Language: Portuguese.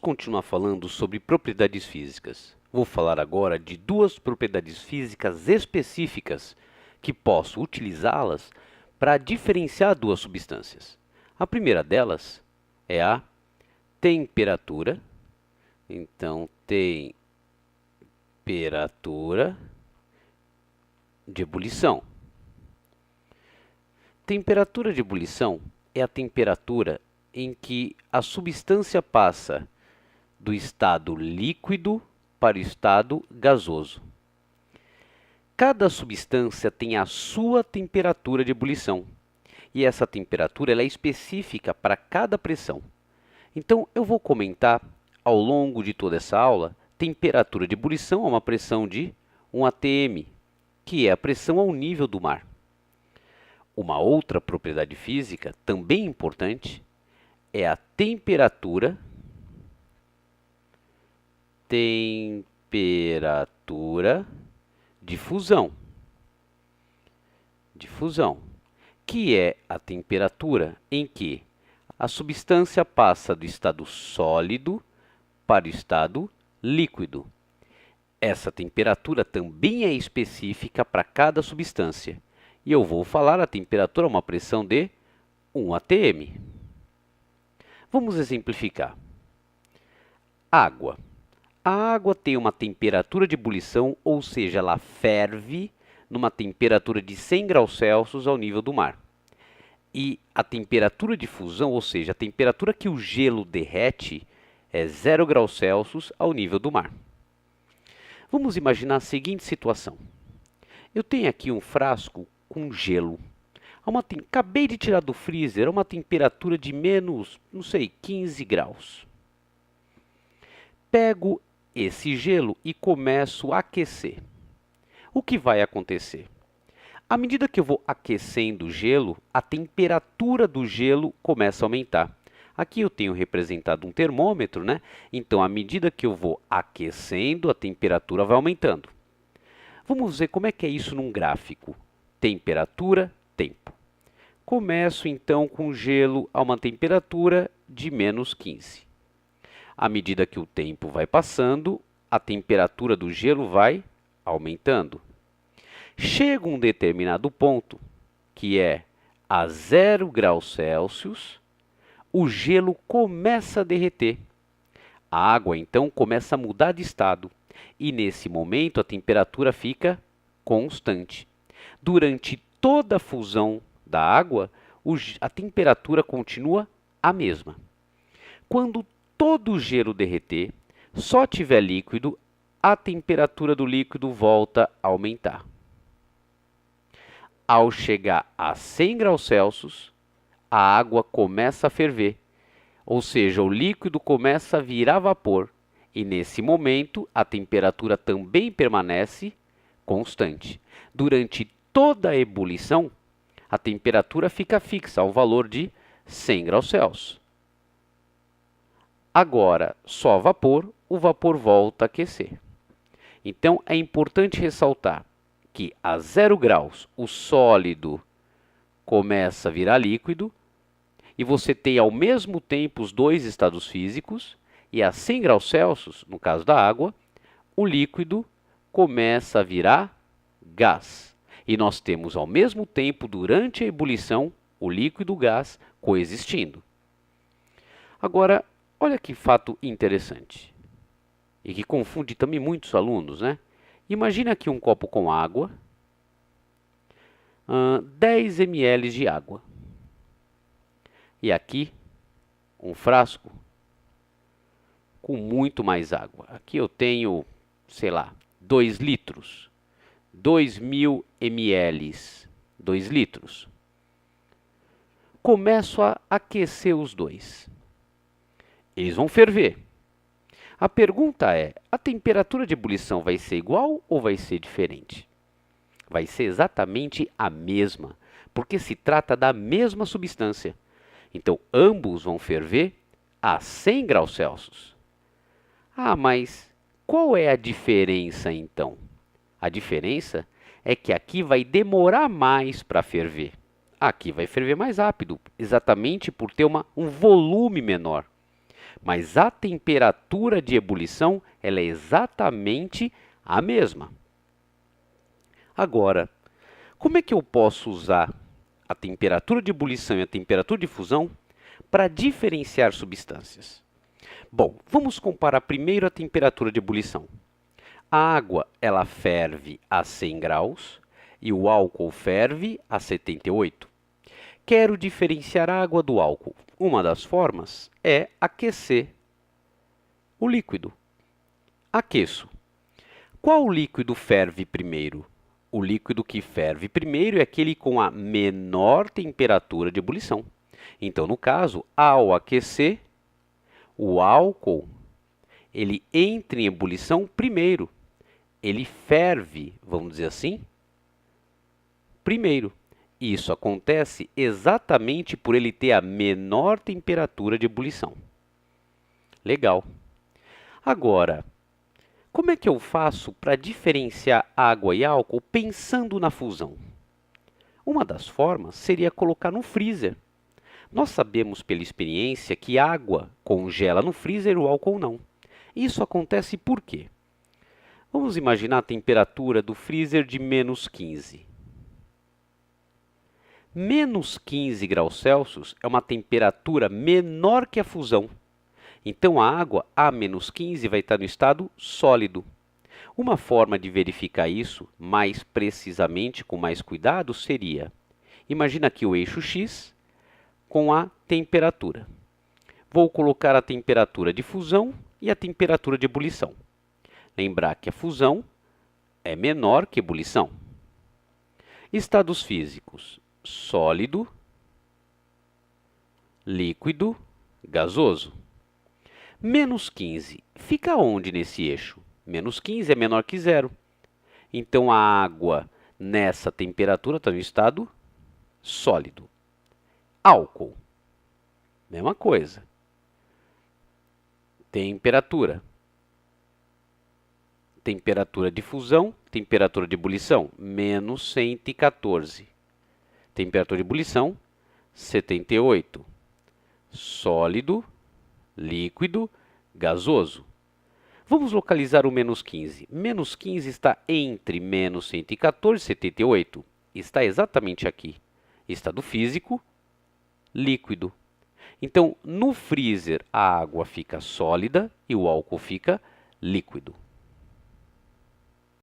continuar falando sobre propriedades físicas. Vou falar agora de duas propriedades físicas específicas que posso utilizá-las para diferenciar duas substâncias. A primeira delas é a temperatura. Então, temperatura de ebulição. Temperatura de ebulição é a temperatura em que a substância passa do estado líquido para o estado gasoso. Cada substância tem a sua temperatura de ebulição, e essa temperatura ela é específica para cada pressão. Então, eu vou comentar ao longo de toda essa aula, temperatura de ebulição é uma pressão de 1 atm, que é a pressão ao nível do mar. Uma outra propriedade física, também importante, é a temperatura de fusão, que é a temperatura em que a substância passa do estado sólido para o estado líquido. Essa temperatura também é específica para cada substância. E eu vou falar a temperatura a uma pressão de 1 atm. Vamos exemplificar. Água. A água tem uma temperatura de ebulição, ou seja, ela ferve numa temperatura de 100 graus Celsius ao nível do mar. E a temperatura de fusão, ou seja, a temperatura que o gelo derrete, é 0 graus Celsius ao nível do mar. Vamos imaginar a seguinte situação. Eu tenho aqui um frasco com gelo. Acabei de tirar do freezer a uma temperatura de menos, 15 graus. Pego esse gelo e começo a aquecer. O que vai acontecer? À medida que eu vou aquecendo o gelo, a temperatura do gelo começa a aumentar. Aqui eu tenho representado um termômetro, né? Então, à medida que eu vou aquecendo, a temperatura vai aumentando. Vamos ver como é que é isso num gráfico. Temperatura, tempo. Começo, então, com o gelo a uma temperatura de menos 15. À medida que o tempo vai passando, a temperatura do gelo vai aumentando. Chega um determinado ponto, que é a 0 graus Celsius, o gelo começa a derreter. A água, então, começa a mudar de estado. E, nesse momento, a temperatura fica constante. Durante toda a fusão da água, a temperatura continua a mesma. Quando todo o gelo derreter, só tiver líquido, a temperatura do líquido volta a aumentar. Ao chegar a 100 graus Celsius, a água começa a ferver, ou seja, o líquido começa a virar vapor, e nesse momento a temperatura também permanece constante. Durante toda a ebulição, a temperatura fica fixa ao valor de 100 graus Celsius. Agora, só vapor, o vapor volta a aquecer. Então, é importante ressaltar que a 0 graus o sólido começa a virar líquido, e você tem ao mesmo tempo os dois estados físicos, e a 100 graus Celsius, no caso da água, o líquido começa a virar gás. E nós temos ao mesmo tempo, durante a ebulição, o líquido e o gás coexistindo. Agora, olha que fato interessante, e que confunde também muitos alunos, né? Imagina aqui um copo com água, 10 ml de água. E aqui, um frasco com muito mais água. Aqui eu tenho, sei lá, 2 litros. 2.000 ml, 2 litros. Começo a aquecer os dois. Eles vão ferver. A pergunta é, a temperatura de ebulição vai ser igual ou vai ser diferente? Vai ser exatamente a mesma, porque se trata da mesma substância. Então, ambos vão ferver a 100 graus Celsius. Ah, mas qual é a diferença, então? A diferença é que aqui vai demorar mais para ferver. Aqui vai ferver mais rápido, exatamente por ter um volume menor. mas a temperatura de ebulição ela é exatamente a mesma. Agora, como é que eu posso usar a temperatura de ebulição e a temperatura de fusão para diferenciar substâncias? Bom, vamos comparar primeiro a temperatura de ebulição. A água ela ferve a 100 graus e o álcool ferve a 78. Quero diferenciar a água do álcool. Uma das formas é aquecer o líquido. Aqueço. Qual líquido ferve primeiro? O líquido que ferve primeiro é aquele com a menor temperatura de ebulição. Então, no caso, ao aquecer, o álcool ele entra em ebulição primeiro. Ele ferve, vamos dizer assim, primeiro. Isso acontece exatamente por ele ter a menor temperatura de ebulição. Legal. Agora, como é que eu faço para diferenciar água e álcool pensando na fusão? Uma das formas seria colocar no freezer. Nós sabemos pela experiência que água congela no freezer e o álcool não. Isso acontece por quê? Vamos imaginar a temperatura do freezer de menos 15. Menos 15 graus Celsius é uma temperatura menor que a fusão. Então, a água a menos 15 vai estar no estado sólido. Uma forma de verificar isso mais precisamente, com mais cuidado, seria, imagina aqui o eixo X com a temperatura. Vou colocar a temperatura de fusão e a temperatura de ebulição. Lembrar que a fusão é menor que a ebulição. Estados físicos: sólido, líquido, gasoso. Menos 15 fica onde nesse eixo? Menos 15 é menor que zero. Então, a água nessa temperatura está no estado sólido. Álcool, mesma coisa. Temperatura. Temperatura de fusão, temperatura de ebulição, menos 114. Temperatura de ebulição, 78. Sólido, líquido, gasoso. Vamos localizar o menos 15. Menos 15 está entre menos 114 e 78. Está exatamente aqui. Estado físico, líquido. Então, no freezer, a água fica sólida e o álcool fica líquido.